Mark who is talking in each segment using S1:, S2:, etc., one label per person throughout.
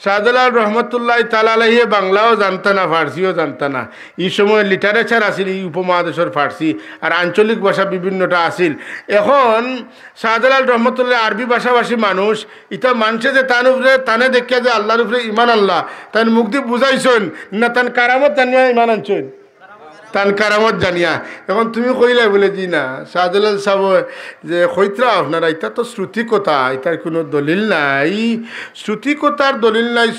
S1: শাহজালাল রহমতুল্লাহ তাআলা আলাইহি বাংলাও জানতা না, ফার্সিও জানতা না। এই সময় লিটারেচার আছিল এই উপমহাদেশের ফার্সি, আর আঞ্চলিক ভাষা বিভিন্নটা আছিল। এখন শাহজালাল রহমতুল্লাহ আরবি ভাষাভাষী মানুষ, ইটা মানছে যে তার উপরে তানে দেখিয়া যে আল্লাহর উপরে ইমান আল্লাহ তার মুখ দিয়ে বুঝাইছেন না, তান কারামত জানিয়া ইমান আনছেন, তান কারামত জানিয়া। এখন তুমি কইলে বলে জি না শাহজালাল সাহেব যে কইতরা আপনারা, এটা তো শ্রুতি কথা, এটার কোনো দলিল নাই। শ্রুতি কথার দলিল নাই।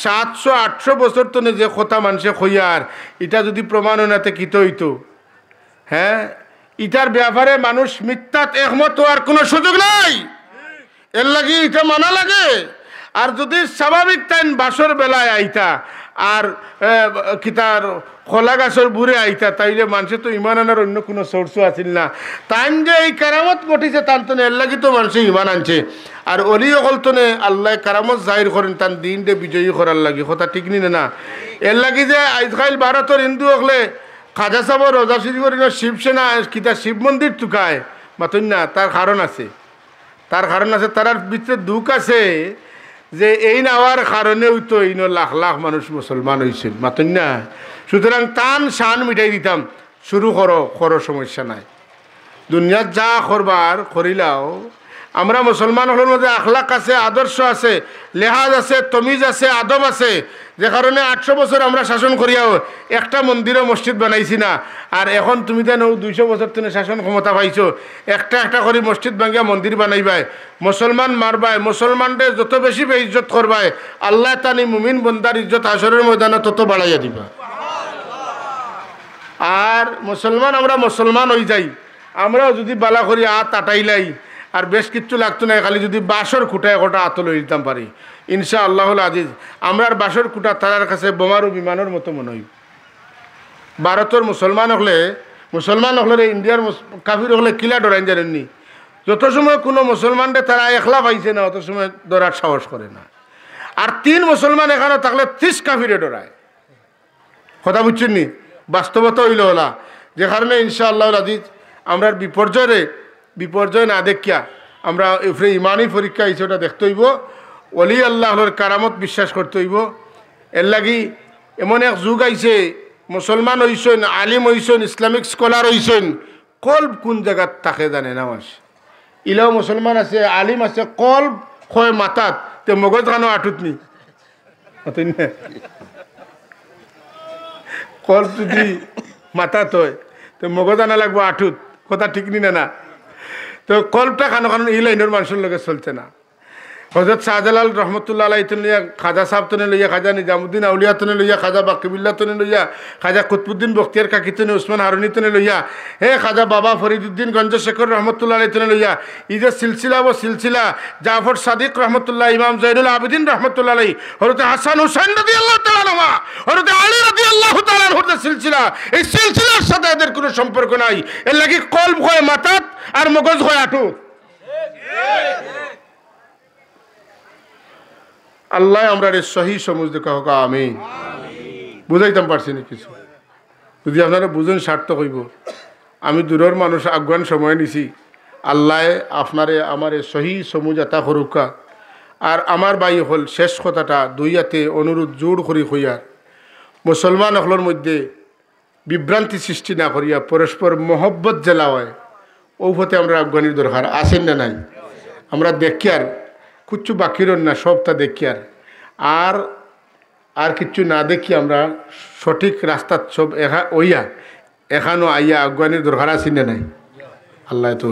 S1: 700-800 বছর তো যে কথা মানুষে কইয়ার, এটা যদি প্রমাণ হইনাতে কিত হইতো? হ্যাঁ, ইটার ব্যাপারে মানুষ মিথ্যাত একমত হওয়ার কোনো সুযোগ নাই। এর লাগি এটা মানা লাগে। আর যদি স্বাভাবিক টাইম বাসর বেলায় আইতা আর কিতার খোলা গাছের বুড়ে আইতা, তাইলে মানুষের তো ইমান আনার অন্য কোনো সোর্সও আছিল না। টাইম যে এই কারামত ঘটিছে তার তো এর লাগি তো মানুষে ইমান আনছে। আর অলি অকল তো আল্লাহ কারামত জাহির করেন তার দিনটা বিজয়ী করার লাগি, কথা ঠিক নি না। এর লাগি যে আজকাল ভারতের হিন্দু হকলে খাজা সাহেব রোজা শরীফের শিবসেনা কিতা শিব মন্দির টুকায় মাতন না, তার কারণ আছে। তার কারণ আছে, তার ভিতরে দুঃখ আছে যে এই নেওয়ার কারণেও তো এই লাখ লাখ মানুষ মুসলমান হয়েছিল মাতন না। সুতরাং তান শান মিটাই দিতাম, শুরু করো সমস্যা নাই। দুনিয়াত যা করবার করিলাও, আমরা মুসলমান হলোর মধ্যে আখলাক আছে, আদর্শ আছে, লেহাজ আছে, তমিজ আছে, আদব আছে। যে কারণে 800 বছর আমরা শাসন করিয়াও একটা মন্দিরও মসজিদ বানাইছি না। আর এখন তুমি তো 200 বছর তুমি শাসন ক্ষমতা পাইছো, একটা একটা করে মসজিদ ভাঙ্গিয়া মন্দির বানাইবাই, মুসলমান মারবাই, মুসলমানদের যত বেশি ইজ্জত করবাই, আল্লাহ তানি মুমিন বন্দার ইজ্জত হাসরের ময়দানে তত বাড়াইয়া দিবা। আর মুসলমান আমরা মুসলমান হয়ে যাই, আমরাও যদি বালা করি আত আটাইলাই, আর বেশ কিচ্ছু লাগতো না, খালি যদি বাসর খুঁটায় গোটা আত লই দিতাম পারি, ইনশা আল্লাহুল আজিজ আমরা বাসর খুঁটা তারার কাছে বোমারু বিমানের মতো মনে হই। ভারতের মুসলমান হলে ইন্ডিয়ার কাফির হলে কিলা ডরাইন জানেননি? যত সময় কোনো মুসলমানদের তারা একলা পাইছে না, অত সময় ডরার সাহস করে না। আর 3 মুসলমান এখানে থাকলে 30 কাফিরে ডরায়। কথা বুঝছেন নি? বাস্তবতা হইল হলা। যে কারণে ইনশা আল্লাহুল আজিজ আমরা বিপর্যয় না দেখিয়া আমরা এফরে ইমানি পরীক্ষা হিসেবে দেখতে হইব, অলি আল্লাহর কারামত বিশ্বাস করতে হইব। এর লাগি এমন এক যুগ আইছে, মুসলমান হইছেন, আলিম হইছেন, ইসলামিক স্কলার হইছেন, কল্ব কোন জায়গাত থাকে জানে না মানুষ। ইলাও মুসলমান আছে, আলিম আছে, কল্ব হয় মাথাত, তে মগজ খানো আটুত নি। কল্ব যদি মাথাত হয় তো মগজ আনা লাগবো আটুত, কথা ঠিক নি না। তো কল্পটা খানো কারণ এই লাইনের মানুষের লোকের চলছে না। হযরত শাহজালাল রহমতুল্লাহ আলাইহি লইয়া, খাজা সাহেব তনে লইয়া, খাজা নিজামুদ্দিন আউলিয়া তনে লইয়া, খাজা বাকিবুল্লাহ তনে লইয়া, খাজা কুতবুদ্দিন বখতিয়ার কাকি তনে, উসমান হারুনি তনে লইয়া, খাজা বাবা ফরিদুদ্দিন গঞ্জ শেখর রহমতুল্লাহ আলাইহি তনে লইয়া, ই যে সিলসিলা জাফর সাদিক রহমতুল্লাহ, ইমাম জয়নুল আবেদিন রহমতুল্লাহ আলাইহি, হযরত হাসান হুসাইন রাদিয়াল্লাহু তাআলা আনহু, হযরত আলী রাদিয়াল্লাহু তাআলা আনহুর সিলসিলা, এই সিলসিলার সাথে এদের কোনো সম্পর্ক নাই। এর লাগি কলব হয় মাথাত আর মগজ হয় আটুত। আল্লাহ আমরা সহি সমুজ দেখা হোক, আমি বুঝাইতাম পারছি না কিছু। যদি আপনারা বুঝেন সার্থক হইব। আমি দূরের মানুষ, আগুয়ান সময় নিছি। আল্লাহ আপনারে আমারে সহি সমুজ এটা করুকা। আর আমার বাই হল শেষ কথাটা দুইয়াতে অনুরোধ জোর করি হইয়ার, মুসলমান হলের মধ্যে বিভ্রান্তি সৃষ্টি না করিয়া পরস্পর মহব্বত জেলা হয়, ওপতে আমরা আফগানির দরকার আসেন না নাই। আমরা দেখি আর কিচ্ছু বাকির না, সবটা দেখি আর কিচ্ছু না দেখি আমরা সঠিক রাস্তাত সব ওইয়া এখানো আইয়া আফগানির দরকার আসেন না নাই। আল্লাহ তো